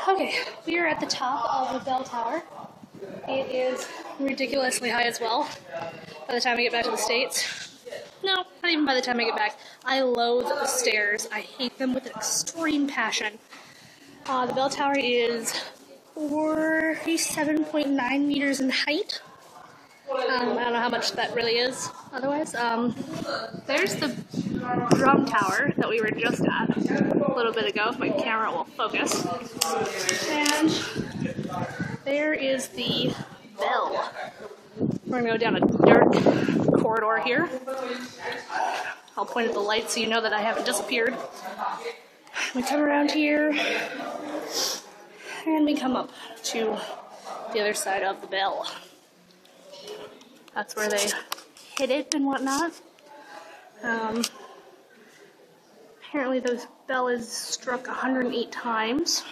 Okay, we are at the top of the bell tower. It is ridiculously high as well by the time I get back to the States. No, not even by the time I get back. I loathe the stairs. I hate them with an extreme passion. The bell tower is 47.9 meters in height. I don't know how much that really is otherwise. There's the drum tower that we were just at a little bit ago, if my camera will focus. And there is the bell. We're gonna go down a dark corridor here. I'll point at the light so you know that I haven't disappeared. We come around here, and we come up to the other side of the bell. That's where they hit it and whatnot. Apparently the bell is struck 108 times.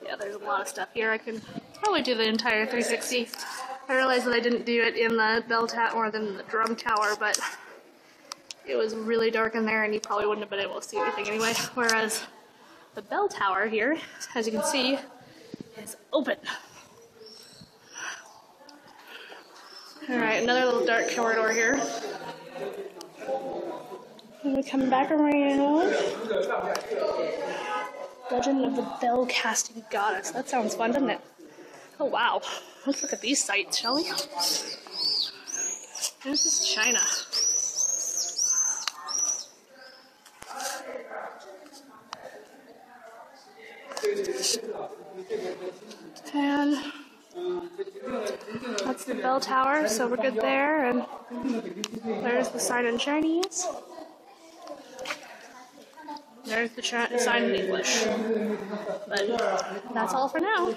Yeah, there's a lot of stuff here. I could probably do the entire 360. I realized that I didn't do it in the bell tower or in the drum tower, but it was really dark in there and you probably wouldn't have been able to see anything anyway. Whereas the bell tower here, as you can see, is open. Alright, another little dark corridor here. And we come back around. Legend of the Bell Casting Goddess. That sounds fun, doesn't it? Oh wow. Let's look at these sites, shall we? This is China. And that's the bell tower, so we're good there. And there's the sign in Chinese. There's the sign in English. But that's all for now.